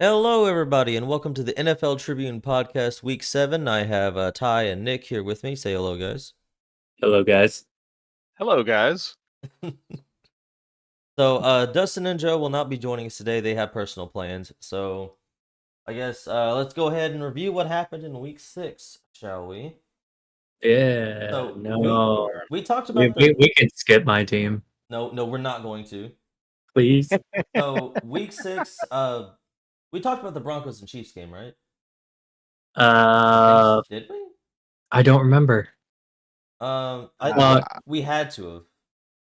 Hello, everybody, and welcome to the NFL Tribune podcast, Week 7. I have Ty and Nick here with me. Say hello, guys. Hello, guys. Hello, guys. So, Dustin and Joe will not be joining us today. They have personal plans. So, I guess let's go ahead and review what happened in Week 6, shall we? Yeah, So, no. we talked We, about we, we can skip my team, No, we're not going to. please. So, Week 6, we talked about the Broncos and Chiefs game, right? Did we? I don't remember. We had to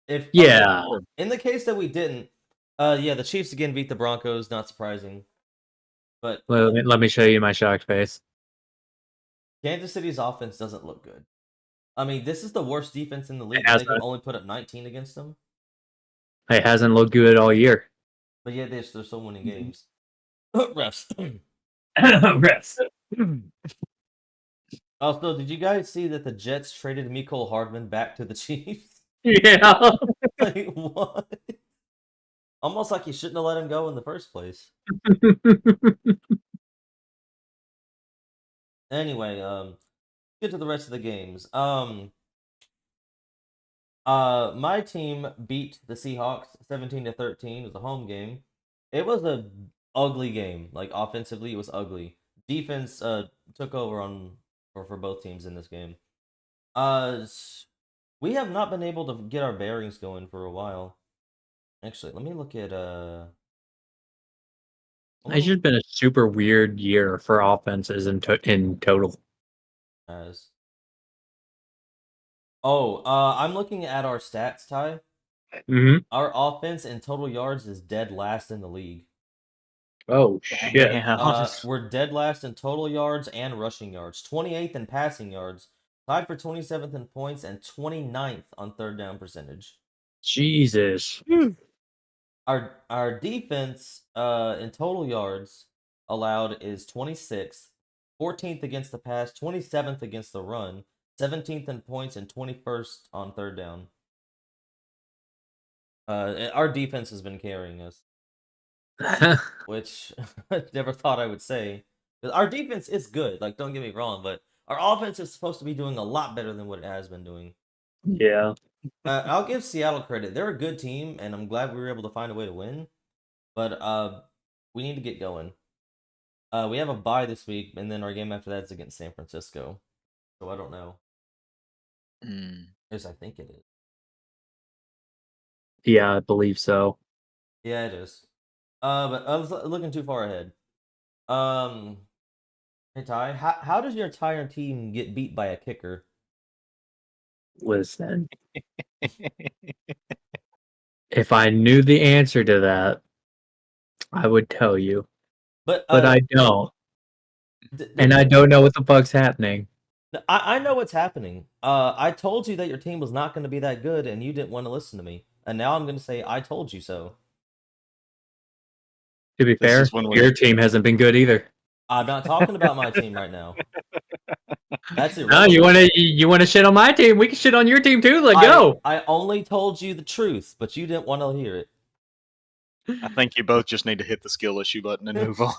have. Yeah. In the case that we didn't, the Chiefs again beat the Broncos. Not surprising, but Let me show you my shocked face. Kansas City's offense doesn't look good. I mean, this is the worst defense in the league. It They can hasn't. only put up 19 against them, It hasn't looked good all year. but yet they're still winning games. Refs. Refs. Also, did you guys see that the Jets traded Mecole Hardman back to the Chiefs? Yeah. Like, what? Almost like you shouldn't have let him go in the first place. Anyway, get to the rest of the games. My team beat the Seahawks 17-13. It was a home game. It was a ugly game. Like offensively, it was ugly. Defense took over for both teams in this game. We have not been able to get our bearings going for a while. Actually, let me look at It's just been a super weird year for offenses in total. as I'm looking at our stats, Ty. Mm-hmm. Our offense in total yards is dead last in the league. Oh, shit. We're dead last in total yards and rushing yards. 28th in passing yards. Tied for 27th in points and 29th on third down percentage. Jesus. Our defense in total yards allowed is 26th, 14th against the pass, 27th against the run, 17th in points, and 21st on third down. Our defense has been carrying us, which I never thought I would say. Our defense is good, like don't get me wrong, but our offense is supposed to be doing a lot better than what it has been doing. Yeah. I'll give Seattle credit. They're a good team, and I'm glad we were able to find a way to win. But we need to get going. We have a bye this week, and then our game after that is against San Francisco. So I don't know. Yes, I think it is. Yeah, I believe so. Yeah, it is. But I was looking too far ahead. Hey Ty, how does your entire team get beat by a kicker? Listen. If I knew the answer to that, I would tell you. But I don't. And I don't know what the fuck's happening. I know what's happening. I told you that your team was not going to be that good, and you didn't want to listen to me. And now I'm going to say I told you so. To be fair, your team hasn't been good either. I'm not talking about my team right now. That's it. No, you want to shit on my team? We can shit on your team too. Let's go. I only told you the truth, but you didn't want to hear it. I think you both just need to hit the skill issue button and move on.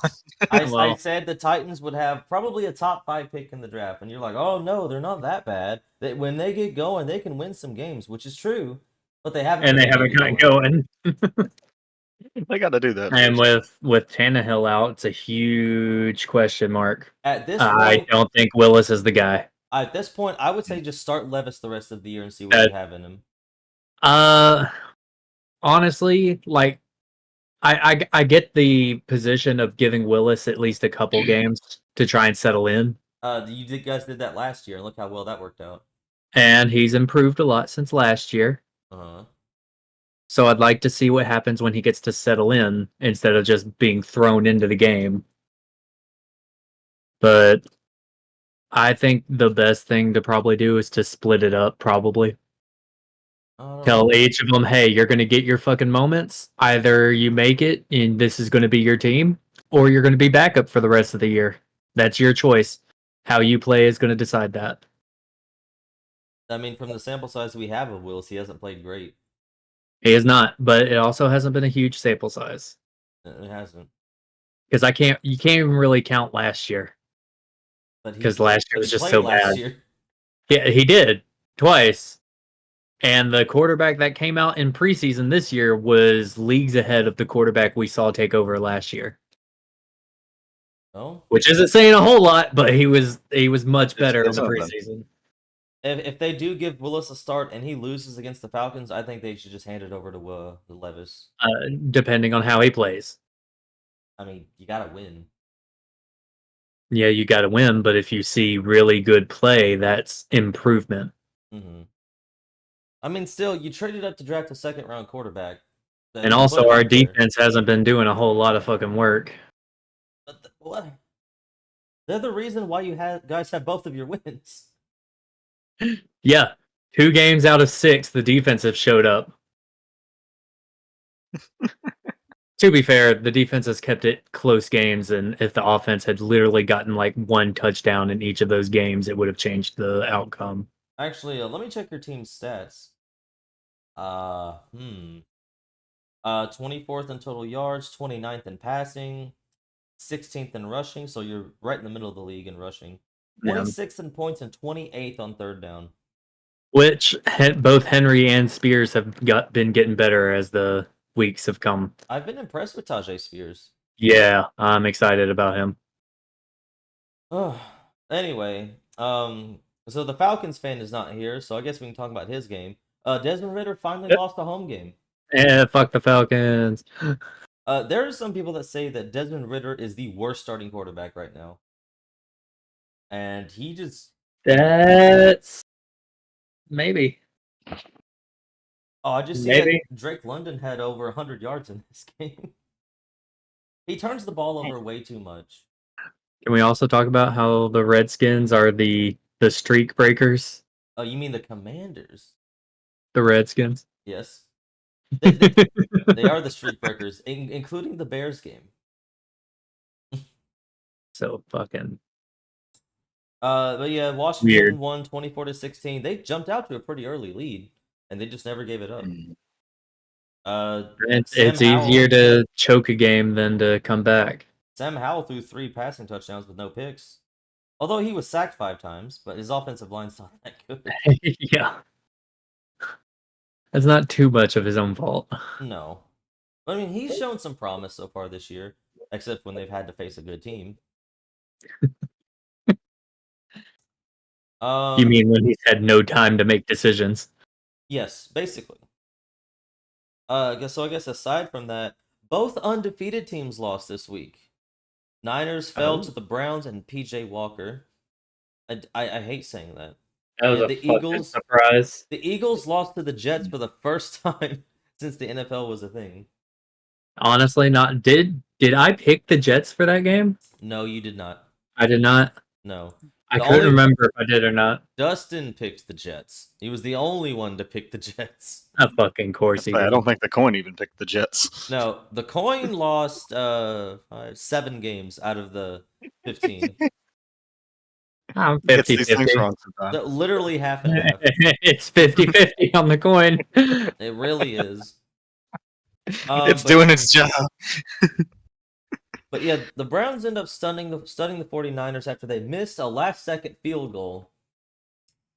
I said the Titans would have probably a top 5 pick in the draft, and you're like, oh no, they're not that bad. When they get going, they can win some games, which is true, but they haven't. And they haven't gotten going. They got to do that. And with Tannehill out, it's a huge question mark. At this point, I don't think Willis is the guy. At this point, I would say just start Levis the rest of the year and see what you have in him. Honestly, like I get the position of giving Willis at least a couple games to try and settle in. You guys did that last year, and look how well that worked out. And he's improved a lot since last year. So I'd like to see what happens when he gets to settle in instead of just being thrown into the game. But I think the best thing to probably do is to split it up, probably. Tell each of them, hey, you're going to get your fucking moments. Either you make it and this is going to be your team, or you're going to be backup for the rest of the year. That's your choice. How you play is going to decide that. I mean, from the sample size we have of Willis, he hasn't played great. He has not, but it also hasn't been a huge sample size. It hasn't. because you can't even really count last year But because last year but was he just played so last bad. year. Yeah, he did twice. And the quarterback that came out in preseason this year was leagues ahead of the quarterback we saw take over last year. Oh, Which isn't saying a whole lot, but he was much better in It's the something. preseason. if they do give Willis a start and he loses against the Falcons, I think they should just hand it over to Levis. Depending on how he plays. I mean, you gotta win. Yeah, you got to win, but if you see really good play, that's improvement. Mm-hmm. I mean, still, you traded up to draft a second-round quarterback. At And least put also, him our out there. defense hasn't been doing a whole lot of fucking work. But what? They're the reason why you guys have both of your wins. Yeah, 2 games out of 6, the defense have showed up. To be fair, the defense has kept it close games, and if the offense had literally gotten like 1 touchdown in each of those games, it would have changed the outcome. Actually, let me check your team's stats. 24th in total yards, 29th in passing, 16th in rushing. So you're right in the middle of the league in rushing. Yeah. 26th in points and 28th on third down. Which both Henry and Spears have been getting better as the weeks have come. I've been impressed with Tajay Spears. Yeah, I'm excited about him. Anyway, so the Falcons fan is not here, so I guess we can talk about his game. Desmond Ritter finally lost a home game. Fuck the Falcons. There are some people that say that Desmond Ritter is the worst starting quarterback right now. And he just... That's... Maybe. Oh, I just see Maybe. that Drake London had over 100 yards in this game. He turns the ball over way too much. Can we also talk about how the Redskins are the streak breakers? Oh, you mean the Commanders? The Redskins? Yes. They are the streak breakers, including the Bears game. So fucking... But yeah, Washington Weird. won 24-16. They jumped out to a pretty early lead, and they just never gave it up. It's easier to choke a game than to come back. Sam Howell threw 3 passing touchdowns with no picks. Although he was sacked 5 times, but his offensive line's not that good. Yeah. That's not too much of his own fault. No. But, I mean, he's shown some promise so far this year, except when they've had to face a good team. You mean when he's had no time to make decisions? Yes, basically. I guess aside from that, both undefeated teams lost this week. Niners fell to the Browns and PJ Walker. I hate saying that. That was the a fucking surprise. The Eagles lost to the Jets for the first time since the NFL was a thing. Honestly, not did I pick the Jets for that game? No, you did not. I did not. No. I couldn't remember if I did or not. Dustin picked the Jets. He was the only one to pick the Jets. Of fucking course he did. I don't think the coin even picked the Jets. No, the coin lost 7 games out of the 15. I'm 50-50. Literally half and half. It's 50-50 on the coin. It really is. It's doing its job. But yeah, the Browns end up stunning the 49ers after they missed a last-second field goal.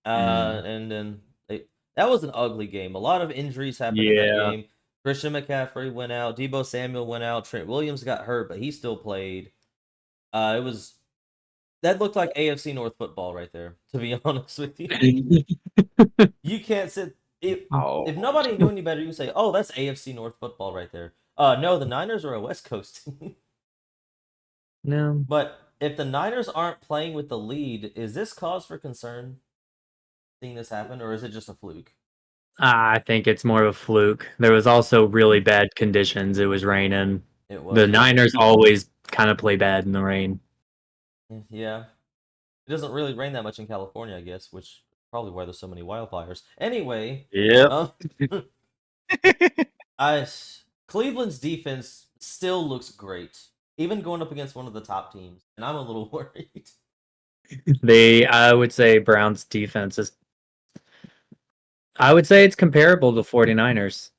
And then that was an ugly game. A lot of injuries happened in that game. Christian McCaffrey went out. Deebo Samuel went out. Trent Williams got hurt, but he still played. That looked like AFC North football right there, to be honest with you. You can't sit... If nobody knew any better, you say, oh, that's AFC North football right there. No, the Niners are a West Coast team. No. But if the Niners aren't playing with the lead, is this cause for concern seeing this happen, or is it just a fluke? I think it's more of a fluke. There was also really bad conditions. It was raining. The Niners always kind of play bad in the rain. Yeah. It doesn't really rain that much in California, I guess, which is probably why there's so many wildfires. Anyway. Yeah. Cleveland's defense still looks great, even going up against one of the top teams, and I'm a little worried. I would say Browns defense is... I would say it's comparable to 49ers.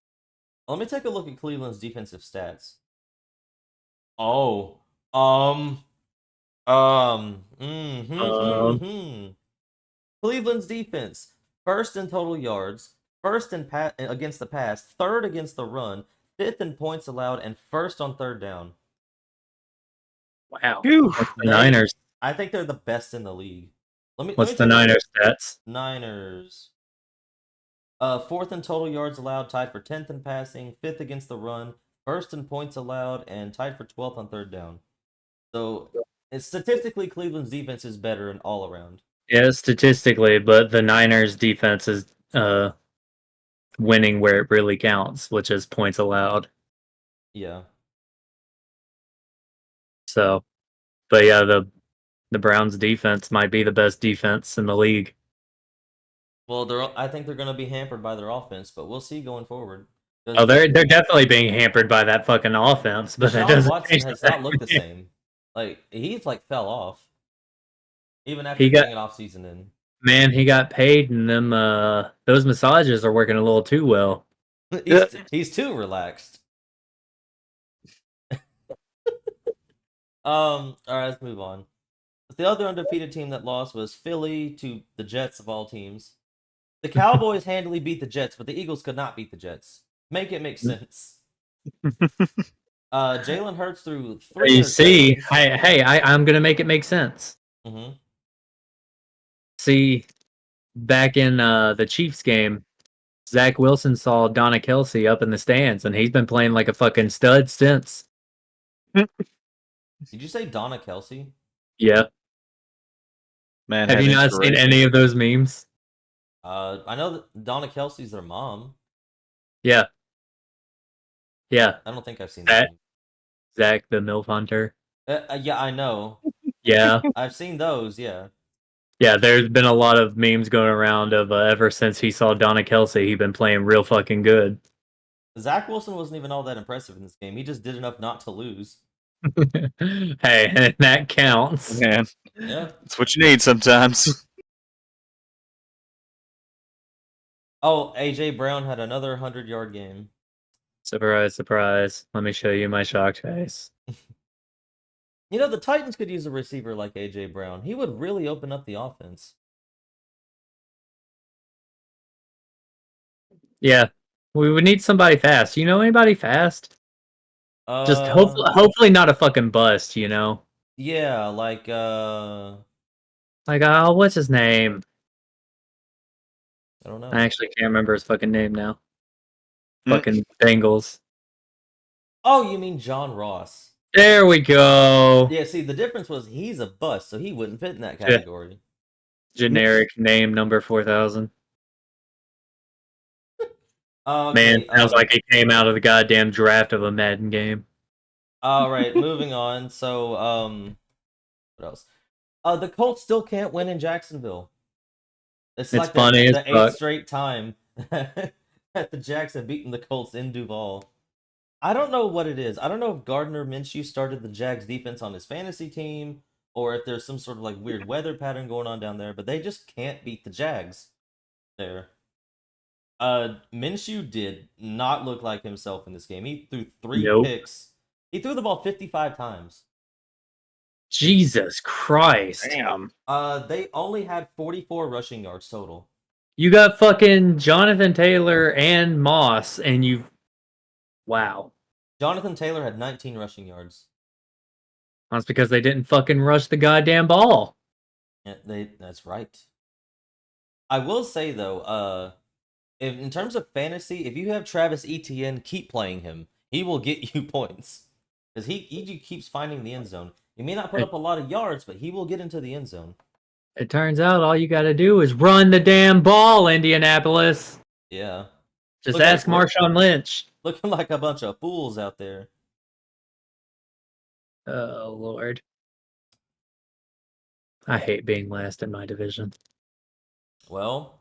Let me take a look at Cleveland's defensive stats. Oh, Um. Um. Um, Cleveland's defense, first in total yards, first in against the pass, third against the run, fifth in points allowed, and first on third down. wow. Phew. What's the They, Niners? I think they're the best in the league. Let What's me the take a look. Niners stats? Niners. Fourth in total yards allowed, tied for 10th in passing, fifth against the run, first in points allowed, and tied for 12th on third down. So, statistically, Cleveland's defense is better in all around. Yeah, statistically, but the Niners defense is winning where it really counts, which is points allowed. Yeah. So, but yeah, the Browns defense might be the best defense in the league. Well, I think they're going to be hampered by their offense, but we'll see going forward. Oh, Because they're definitely being hampered by that fucking offense, but that Deshaun doesn't Watson change has the not looked the fact. same. Like he's like fell off, even after He got getting an off season in. Man, he got paid, and them those massages are working a little too well. He's too relaxed. All right, let's move on. The other undefeated team that lost was Philly to the Jets of all teams. The Cowboys handily beat the Jets, but the Eagles could not beat the Jets. Make it make sense. Jalen Hurts threw 3 You see, interceptions. I'm gonna make it make sense. Mm-hmm. See, back in the Chiefs game, Zach Wilson saw Donna Kelsey up in the stands, and he's been playing like a fucking stud since. Did you say Donna Kelsey? Yeah. Man, Have had you not seen inspiration. any of those memes? I know that Donna Kelsey's their mom. Yeah. Yeah. I don't think I've seen That that. Zach the MILF Hunter. Yeah, I know. Yeah. I've seen those. Yeah. Yeah, there's been a lot of memes going around of ever since he saw Donna Kelsey, he's been playing real fucking good. Zach Wilson wasn't even all that impressive in this game. He just did enough not to lose. Hey, that counts. Man, Yeah. that's what you need sometimes. Oh, AJ Brown had another 100-yard game. Surprise, surprise. Let me show you my shocked face. You know, the Titans could use a receiver like AJ Brown. He would really open up the offense. Yeah. We would need somebody fast. You know anybody fast? Just Uh, hopefully not a fucking bust, you know? yeah, like Like, oh, what's his name? I don't know. I actually can't remember his fucking name now. Mm. Fucking Bengals. Oh, you mean John Ross? There we go. Yeah. See, the difference was he's a bust, so he wouldn't fit in that category. Generic name number 4000. Man, Okay. sounds like it came out of the goddamn draft of a Madden game. All right. Moving on. So, what else? The Colts still can't win in Jacksonville. It's like funny as the fuck. 8th straight time that the Jacks have beaten the Colts in Duval. I don't know what it is. I don't know if Gardner Minshew started the Jags defense on his fantasy team or if there's some sort of like weird weather pattern going on down there, but they just can't beat the Jags there. Minshew did not look like himself in this game. He threw 3 Nope. picks. He threw the ball 55 times. Jesus Christ. Damn. They only had 44 rushing yards total. You got fucking Jonathan Taylor and Moss, and you. Wow. Jonathan Taylor had 19 rushing yards. That's because they didn't fucking rush the goddamn ball. Yeah, that's right. I will say though, in terms of fantasy, if you have Travis Etienne, keep playing him. He will get you points because he keeps finding the end zone. He may not put up a lot of yards, but he will get into the end zone. It turns out all you got to do is run the damn ball, Indianapolis. Yeah. Just Look ask like Marshawn Lynch. Looking like a bunch of fools out there. Oh, Lord. I hate being last in my division. Well,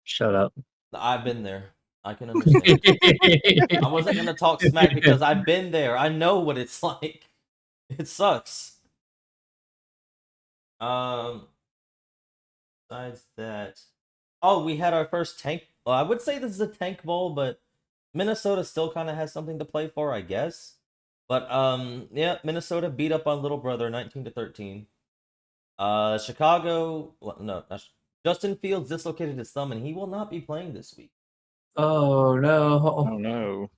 Shut up. I've been there. I can understand. I wasn't gonna talk smack because I've been there. I know what it's like. It sucks. Besides that, oh, we had our first tank. Well, I would say this is a tank bowl, but Minnesota still kind of has something to play for, I guess. But yeah, Minnesota beat up on Little Brother 19-13. Chicago, well, no, Justin Fields dislocated his thumb and he will not be playing this week. Oh no. Oh no.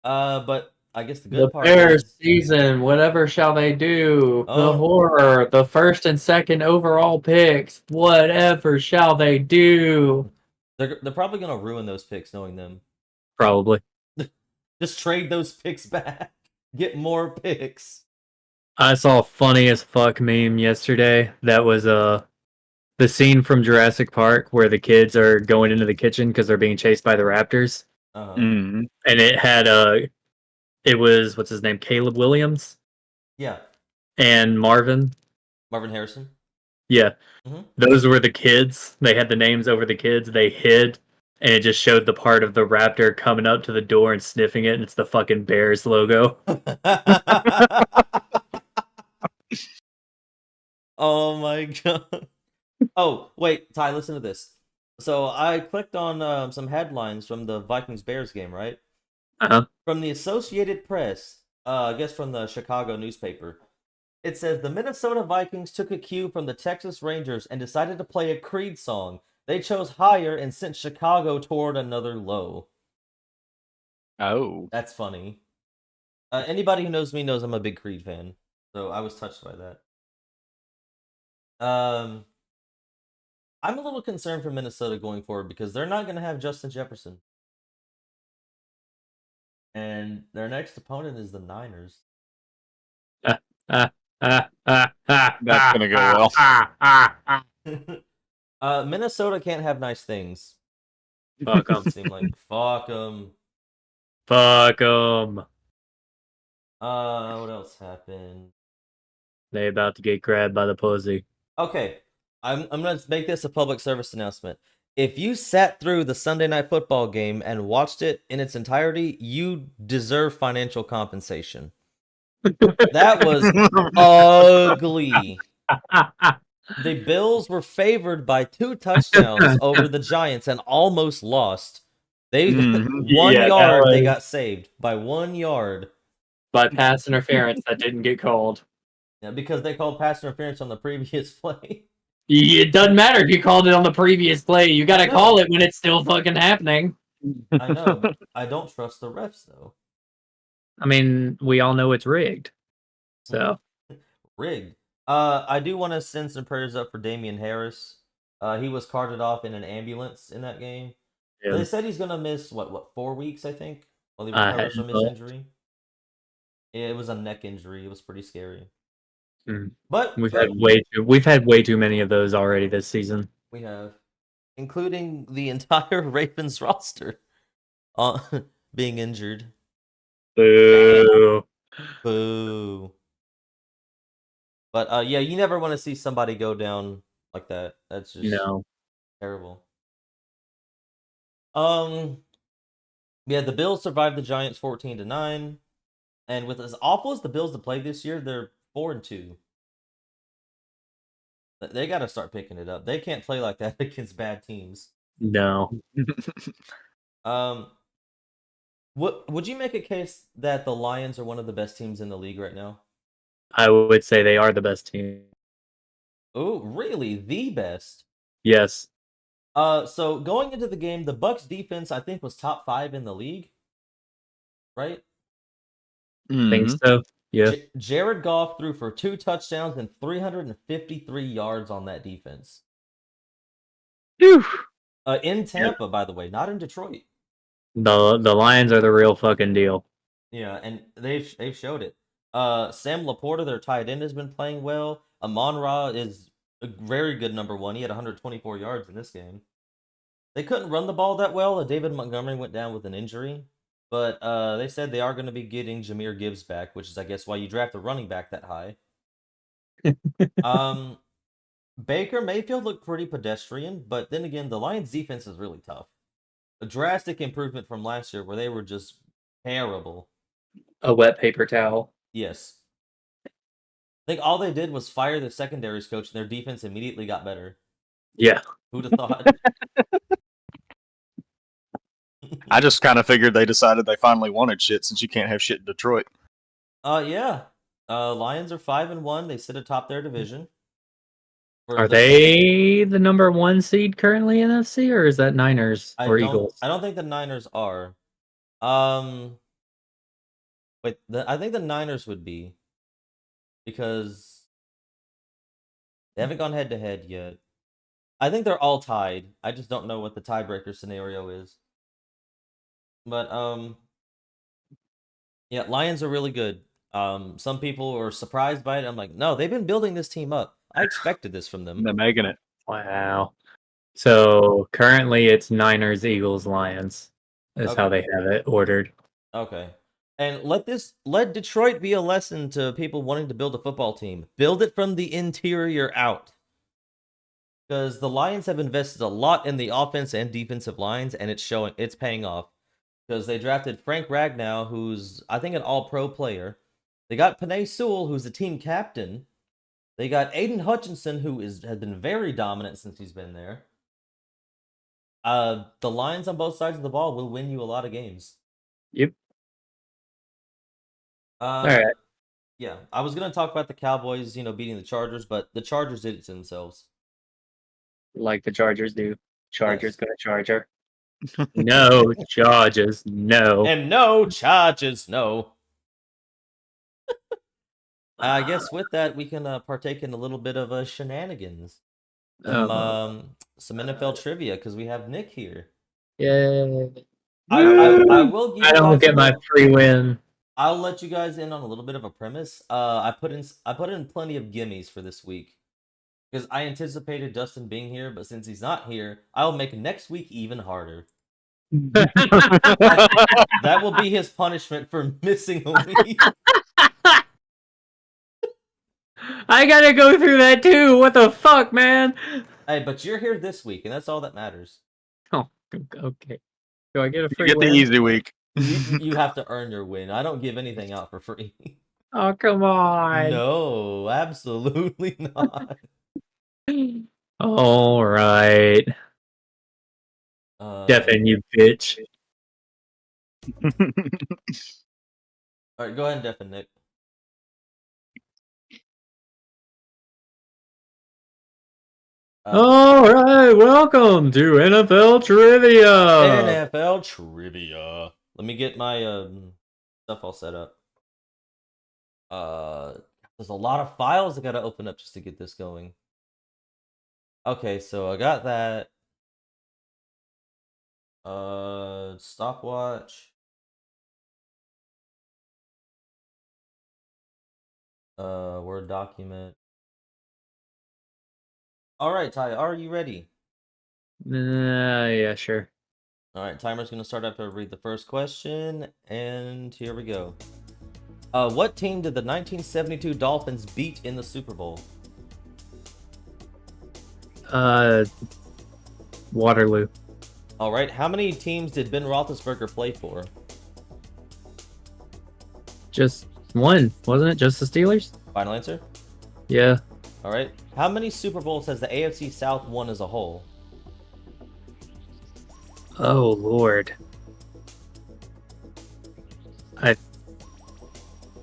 But I guess the The good part Bears is season, whatever shall they do? The oh, horror, the first and second overall picks, whatever shall they do? they're probably gonna ruin those picks knowing them. Probably. Just trade those picks back. Get more picks. I saw a funny as fuck meme yesterday. That was the scene from Jurassic Park where the kids are going into the kitchen because they're being chased by the raptors, Uh-huh. Mm. and it had it was what's his name, Caleb Williams Yeah. and Marvin. Marvin Harrison. Yeah, Mhm. those were the kids. They had the names over the kids. They hid, and it just showed the part of the raptor coming up to the door and sniffing it, and it's the fucking Bears logo. Oh my god. Oh, wait, Ty, listen to this. So I clicked on some headlines from the Vikings Bears game, right? Uh-huh. From the Associated Press, I guess from the Chicago newspaper. It says the Minnesota Vikings took a cue from the Texas Rangers and decided to play a Creed song. They chose higher and sent Chicago toward another low. Oh. That's funny. Anybody who knows me knows I'm a big Creed fan, so I was touched by that. I'm a little concerned for Minnesota going forward because they're not going to have Justin Jefferson. And their next opponent is the Niners. That's gonna go well. Minnesota can't have nice things. Fuck them. Seem like fuck them. Fuck them. What else happened? They about to get grabbed by the pussy. Okay, I'm gonna make this a public service announcement. If you sat through the Sunday Night Football game and watched it in its entirety, you deserve financial compensation. That was ugly. The Bills were favored by 2 touchdowns over the Giants and almost lost. They 1 yard they got saved by 1 yard by pass interference that didn't get called. Yeah, because they called pass interference on the previous play. It doesn't matter if you called it on the previous play. You got to call it when it's still fucking happening. I know. But I don't trust the refs though. I mean, we all know it's rigged. So rigged. I do want to send some prayers up for Damian Harris. He was carted off in an ambulance in that game. Yeah. They said he's gonna miss what 4 weeks, I think, while he recovers from his injury. Yeah, it was a neck injury. It was pretty scary. But we've had way too many of those already this season. We have, including the entire Ravens roster being injured. Boo. Boo. But yeah, you never want to see somebody go down like that. That's just terrible. Yeah, the Bills survived the Giants 14-9, and with as awful as the Bills to play this year, they're 4-2. They got to start picking it up. They can't play like that against bad teams. No. Would you make a case that the Lions are one of the best teams in the league right now? I would say they are the best team. Oh, really? The best? Yes. So going into the game, the Bucs defense I think was top 5 in the league, right? Think so. Yeah. Jared Goff threw for 2 touchdowns and 353 yards on that defense. Whew. In Tampa, by the way, not in Detroit. The Lions are the real fucking deal. Yeah, and they've showed it. Sam Laporta, their tight end, has been playing well. Amon-Ra is a very good number 1. He had 124 yards in this game. They couldn't run the ball that well. David Montgomery went down with an injury. But they said they are going to be getting Jahmyr Gibbs back, which is, I guess, why you draft a running back that high. Baker Mayfield looked pretty pedestrian, but then again, the Lions' defense is really tough. A drastic improvement from last year where they were just terrible. A wet paper towel. Yes. I think all they did was fire the secondaries coach, and their defense immediately got better. Yeah. Who'd have thought? I just kind of figured they decided they finally wanted shit since you can't have shit in Detroit. Yeah. Lions are 5-1. They sit atop their division. Are they the number 1 seed currently in NFC, or is that Niners or Eagles? I don't think the Niners are. Um, wait, I think the Niners would be because they haven't gone head to head yet. I think they're all tied. I just don't know what the tiebreaker scenario is. But yeah, Lions are really good. Some people are surprised by it. I'm like, no, they've been building this team up. I expected this from them. They're making it. Wow. So currently it's Niners, Eagles, Lions is how Okay. they have it ordered. Okay. And let Detroit be a lesson to people wanting to build a football team. Build it from the interior out. Because the Lions have invested a lot in the offense and defensive lines, and it's paying off. Because they drafted Frank Ragnow, who's I think an all-pro player. They got Penei Sewell, who's the team captain. They got Aiden Hutchinson, who has been very dominant since he's been there. The Lions on both sides of the ball will win you a lot of games. Yep. All right. Yeah, I was gonna talk about the Cowboys, beating the Chargers, but the Chargers did it to themselves. Like the Chargers do. Chargers Yes. gonna Charger. No, Chargers, no. And no charges, no. I guess with that we can partake in a little bit of shenanigans, some NFL trivia because we have Nick here. Yay. I will give I you don't guys get my free win. I'll let you guys in on a little bit of a premise. I put in plenty of gimmies for this week because I anticipated Justin being here, but since he's not here, I'll make next week even harder. That will be his punishment for missing a week. I gotta go through that too. What the fuck, man? Hey, but you're here this week, and that's all that matters. Oh, okay. Do I get a You free get the win? easy week. You have to earn your win. I don't give anything out for free. Oh, come on. No, absolutely not. All right. Devin, you bitch. All right, go ahead and deafen Nick. All right, welcome to NFL Trivia. NFL Trivia. Let me get my stuff all set up. There's a lot of files I gotta open up just to get this going. Okay, so I got that. Stopwatch. Word document. All right, Ty, are you ready? Yeah, sure. All right, timer's gonna start after I read the first question, and here we go. What team did the 1972 Dolphins beat in the Super Bowl? Waterloo. All right, how many teams did Ben Roethlisberger play for? Just one, wasn't it? Just the Steelers? Final answer? Yeah. All right. How many Super Bowls has the AFC South won as a whole? Oh, Lord.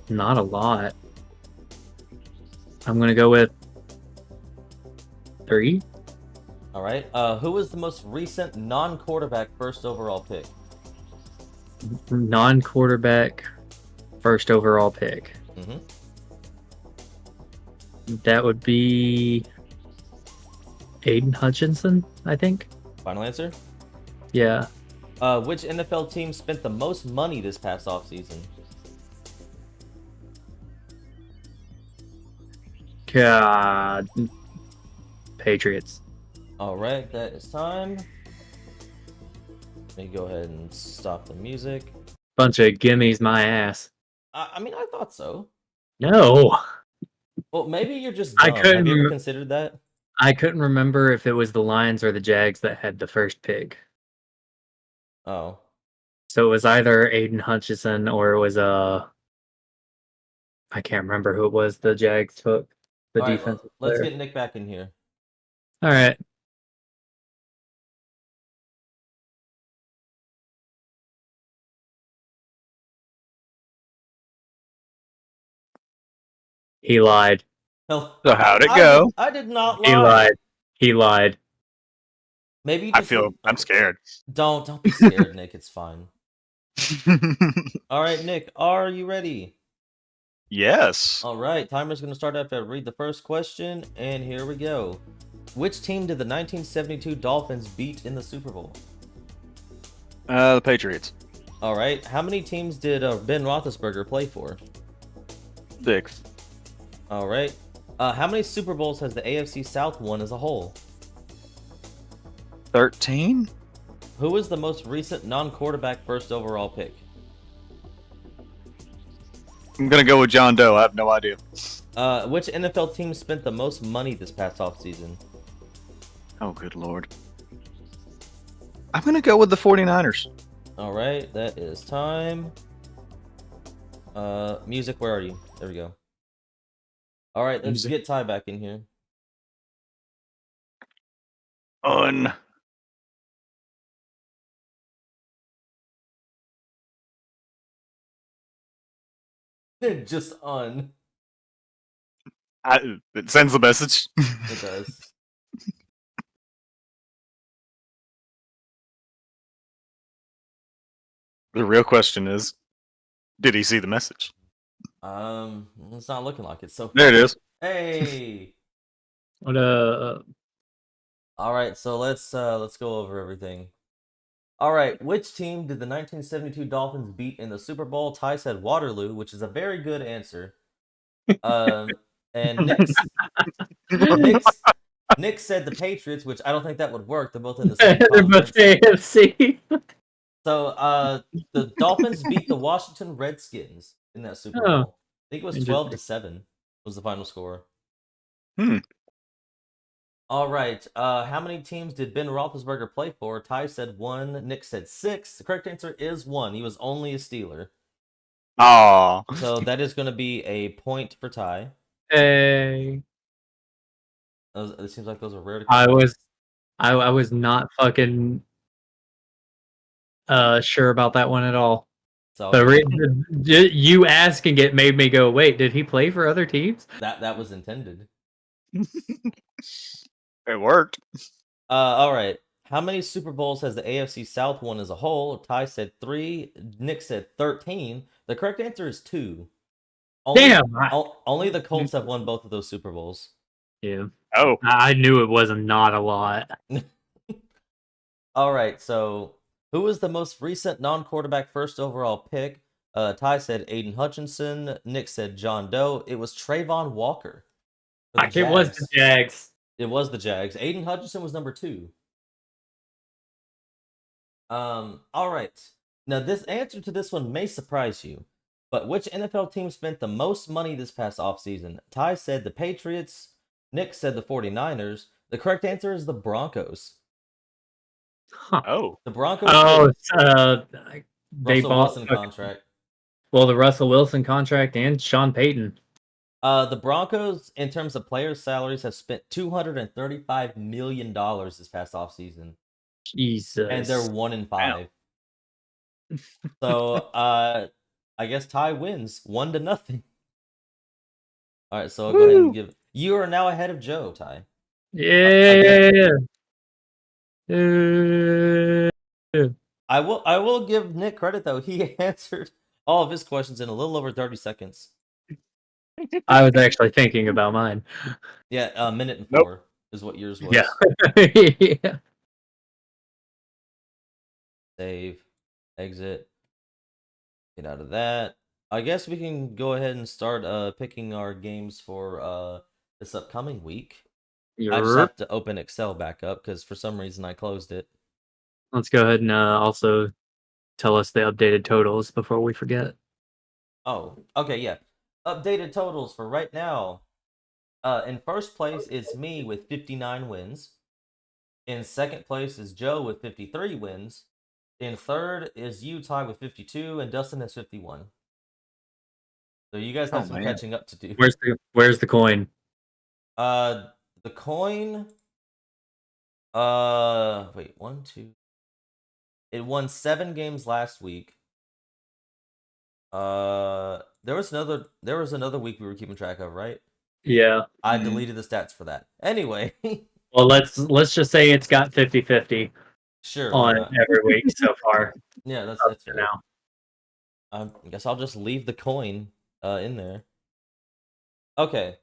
Not a lot. I'm going to go with 3. All right. Who was the most recent non-quarterback first overall pick? Non-quarterback first overall pick. Mm-hmm. That would be Aiden Hutchinson, I think. Final answer? Yeah. Which NFL team spent the most money this past offseason? God. Patriots. All right, that is time. Let me go ahead and stop the music. Bunch of gimmies my ass. I mean, I thought so. No. Well, maybe you're just dumb. Have you ever considered that? I couldn't remember if it was the Lions or the Jags that had the first pick. Oh. So it was either Aiden Hutchinson or it was I can't remember who it was the Jags took. The defense. Let's get Nick back in here. All right. He lied. No, So how'd it go? I did not He lie. lied. He lied. Maybe you I just feel I'm okay. scared. Don't be scared, Nick. It's fine. All right, Nick, are you ready? Yes. All right, timer's going to start after I read the first question, and here we go. Which team did the 1972 Dolphins beat in the Super Bowl? The Patriots. All right, how many teams did Ben Roethlisberger play for? 6. All right, how many Super Bowls has the AFC South won as a whole? 13. Who is the most recent non-quarterback first overall pick? I'm gonna go with John Doe. I have no idea. Which NFL team spent the most money this past offseason? Oh, good lord. I'm gonna go with the 49ers. All right, that is time. Music, where are you? There we go. All right, let's Music. get Ty back in here. Just on. It sends the message. It does. The real question is, did he see the message? It's not looking like it so far. There it is. Hey. What All right, so let's go over everything. All right, which team did the 1972 Dolphins beat in the Super Bowl? Ty said Waterloo, which is a very good answer. And Nick said the Patriots, which I don't think that would work. They're both in the same They're both conference. AFC. So, the Dolphins beat the Washington Redskins in that Super Oh, Bowl. I think it was 12-7 was the final score. All right. How many teams did Ben Roethlisberger play for? Ty said 1. Nick said 6. The correct answer is 1. He was only a Steeler. Aw. So that is going to be a point for Ty. hey. It seems like those are rare to I come. was not fucking sure about that one at all. So You asking it made me go, wait, did he play for other teams? that was intended. It worked. All right. How many Super Bowls has the AFC South won as a whole? Ty said 3. Nick said 13. The correct answer is 2. Damn. Only the Colts have won both of those Super Bowls. Yeah. Oh. I knew it was not a lot. All right. So, who was the most recent non-quarterback first overall pick? Ty said Aiden Hutchinson. Nick said John Doe. It was Trayvon Walker. It was the Jags. It was the Jags. Aiden Hutchinson was number 2. All right. Now, this answer to this one may surprise you, but which NFL team spent the most money this past offseason? Ty said the Patriots. Nick said the 49ers. The correct answer is the Broncos. Huh. Oh. The Broncos. They Russell bought Wilson contract. Well, the Russell Wilson contract and Sean Payton. The Broncos, in terms of players' salaries, have spent $235 million this past offseason. Jesus. And they're 1-5. So, I guess Ty wins 1-0. All right, so I'll go ahead and give. You are now ahead of Joe, Ty. Yeah. I will give Nick credit though. He answered all of his questions in a little over 30 seconds. I was actually thinking about mine. Yeah, a minute and 4 is what yours was. Yeah. Save, exit, get out of that. I guess we can go ahead and start picking our games for this upcoming week. I just have to open Excel back up because for some reason I closed it. Let's go ahead and also tell us the updated totals before we forget. Oh, okay, yeah. Updated totals for right now. In first place is me with 59 wins. In second place is Joe with 53 wins. In third is you, Ty, with 52, and Dustin has 51. So you guys have some catching up to do. Where's the coin? The coin. Wait, 1, 2. It won 7 games last week. There was another week we were keeping track of, right? Yeah. I deleted the stats for that. Anyway, Well, let's just say it's got 50-50 sure, why on not? every week so far Yeah, up that's to fair. now. I guess I'll just leave the coin in there. Okay.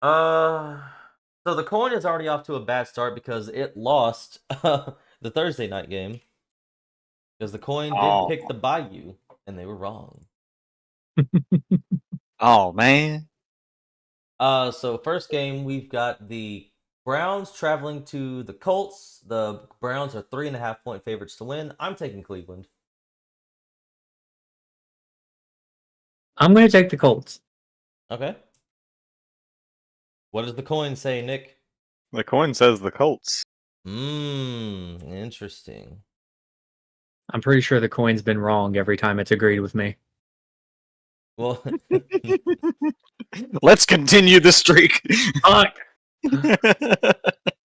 So the coin is already off to a bad start because it lost the Thursday night game. Because the coin did pick the Bayou, and they were wrong. Oh man. So first game we've got the Browns traveling to the Colts. The Browns are 3.5-point favorites to win. I'm taking Cleveland. I'm going to take the Colts. Okay. What does the coin say, Nick? The coin says the Colts. Interesting. I'm pretty sure the coin's been wrong every time it's agreed with me. Well, Let's continue the streak. Fuck!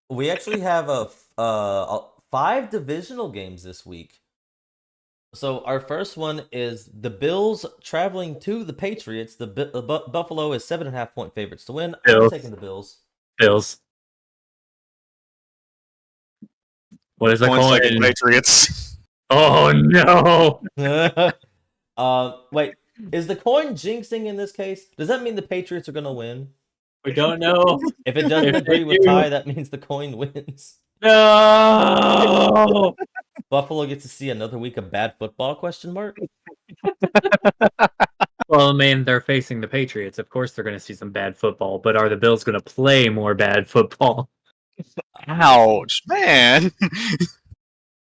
we actually have 5 divisional games this week. So our first one is the Bills traveling to the Patriots. The Buffalo is 7.5-point favorites to win. I'm Bills. taking the Bills. Bills. What is the coin? Patriots. Oh no! Wait, is the coin jinxing in this case? Does that mean the Patriots are gonna win? We don't know. If it doesn't If agree they with do- Ty, that means the coin wins. No! Buffalo gets to see another week of bad football? Question mark. Well, I mean, they're facing the Patriots. Of course, they're going to see some bad football. But are the Bills going to play more bad football? Ouch, man.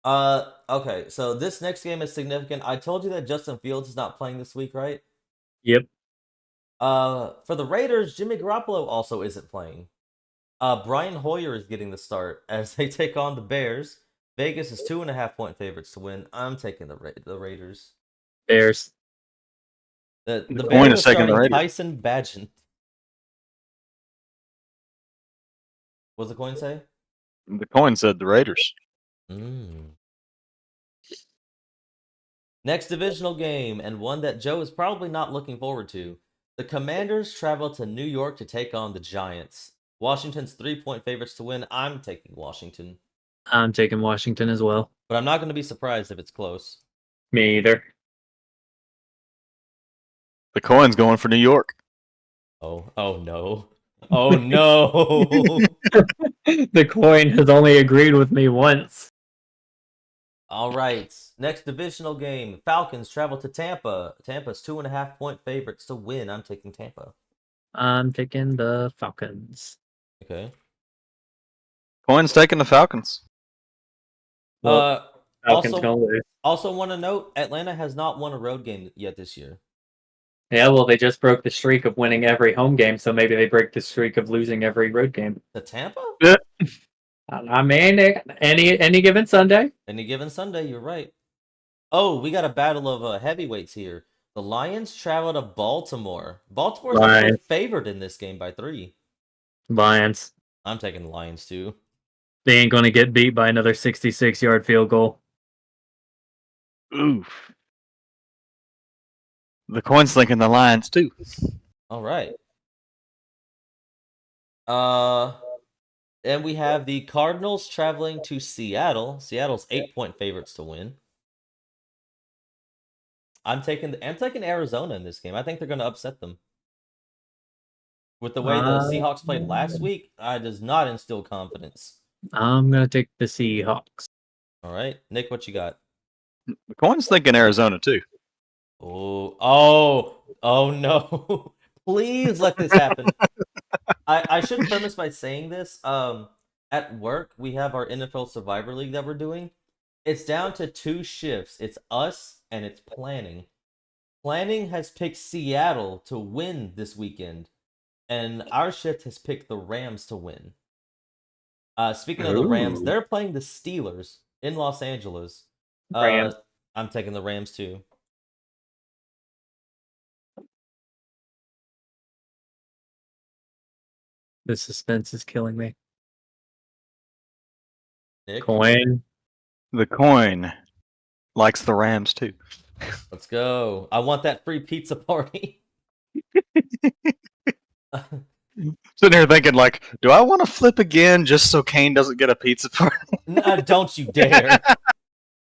Okay. So this next game is significant. I told you that Justin Fields is not playing this week, right? Yep. For the Raiders, Jimmy Garoppolo also isn't playing. Brian Hoyer is getting the start as they take on the Bears. Vegas is 2.5-point favorites to win. I'm taking the Raiders. Bears. The coin Bears is are taking the starting Raiders. Tyson Bagent. What's the coin say? The coin said the Raiders. Next divisional game, and one that Joe is probably not looking forward to. The Commanders travel to New York to take on the Giants. Washington's 3-point favorites to win. I'm taking Washington. I'm taking Washington as well. But I'm not going to be surprised if it's close. Me either. The coin's going for New York. Oh no. Oh no. The coin has only agreed with me once. All right. Next divisional game. Falcons travel to Tampa. Tampa's 2.5-point favorites to win. I'm taking Tampa. I'm taking the Falcons. Okay. Coin's taking the Falcons. Well, Falcons gonna lose. Also want to note, Atlanta has not won a road game yet this year. Yeah, well, they just broke the streak of winning every home game, so maybe they break the streak of losing every road game. To Tampa? I mean, any given Sunday. Any given Sunday, you're right. Oh, we got a battle of heavyweights here. The Lions travel to Baltimore. Baltimore's actually favored in this game by 3. Lions. I'm taking the Lions too. They ain't going to get beat by another 66-yard field goal. Oof. The coin's thinking the Lions too. All right. And we have the Cardinals traveling to Seattle. Seattle's 8-point favorites to win. I'm taking Arizona in this game. I think they're going to upset them. With the way the Seahawks played last week, it does not instill confidence. I'm going to take the Seahawks. All right. Nick, what you got? The coin's thinking Arizona too. Oh no. Please let this happen. I should premise by saying this. At work, we have our NFL Survivor League that we're doing. It's down to 2 shifts. It's us and it's planning. Planning has picked Seattle to win this weekend, and our shift has picked the Rams to win. Speaking of the Rams, they're playing the Steelers in Los Angeles. Rams. I'm taking the Rams too. The suspense is killing me. Nick? Coin. The coin likes the Rams too. Let's go. I want that free pizza party. Sitting here thinking, like, do I want to flip again just so Kane doesn't get a pizza party? Don't you dare.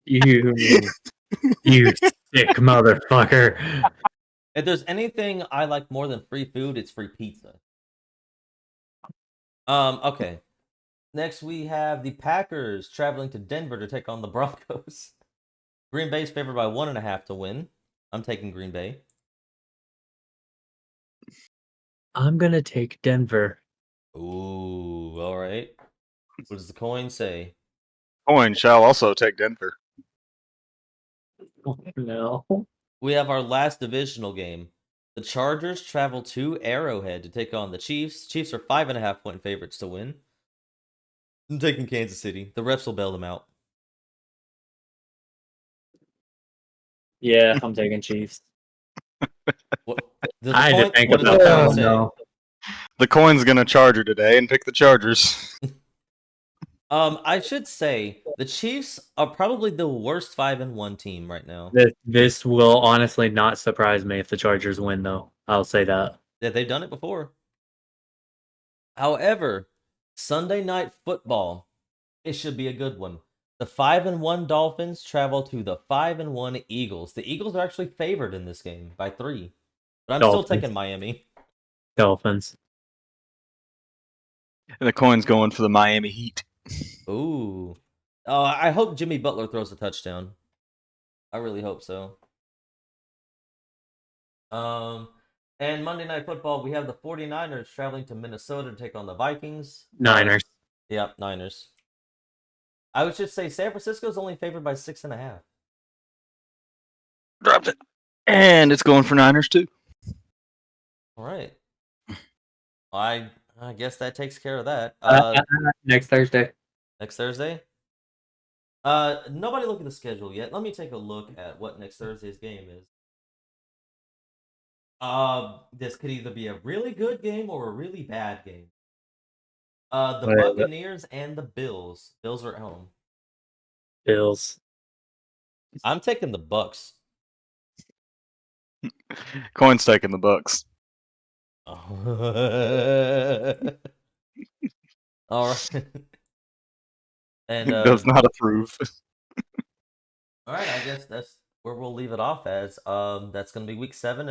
You sick motherfucker. If there's anything I like more than free food, it's free pizza. Okay. Next we have the Packers traveling to Denver to take on the Broncos. Green Bay's favored by 1.5 to win. I'm taking Green Bay. I'm gonna take Denver. Ooh, all right. What does the coin say? Coin shall also take Denver. Oh, no. We have our last divisional game. The Chargers travel to Arrowhead to take on the Chiefs. Chiefs are 5.5 point favorites to win. I'm taking Kansas City. The refs will bail them out. Yeah, I'm taking Chiefs. What? I had to think what does about the that coin one, say? though. The coin's gonna Charger today and pick the Chargers. I should say the Chiefs are probably the worst 5-1 team right now. This will honestly not surprise me if the Chargers win, though. I'll say that. Yeah, they've done it before. However, Sunday Night Football, it should be a good one. The 5-1 Dolphins travel to the 5-1 Eagles. The Eagles are actually favored in this game by 3, but I'm still taking Miami. Dolphins. And the coin's going for the Miami Heat. Ooh. I hope Jimmy Butler throws a touchdown. I really hope so. And Monday Night Football, we have the 49ers traveling to Minnesota to take on the Vikings. Niners. Yep, Niners. I would just say San Francisco's only favored by 6.5. Dropped it. And it's going for Niners too. All right. I guess that takes care of that. Next Thursday. Next Thursday? Nobody look at the schedule yet. Let me take a look at what next Thursday's game is. This could either be a really good game or a really bad game. The Buccaneers and the Bills. Bills are at home. Bills. I'm taking the Bucks. Coin's taking the Bucks. All right. And does not approve. All right, I guess that's where we'll leave it off as. That's going to be week 7.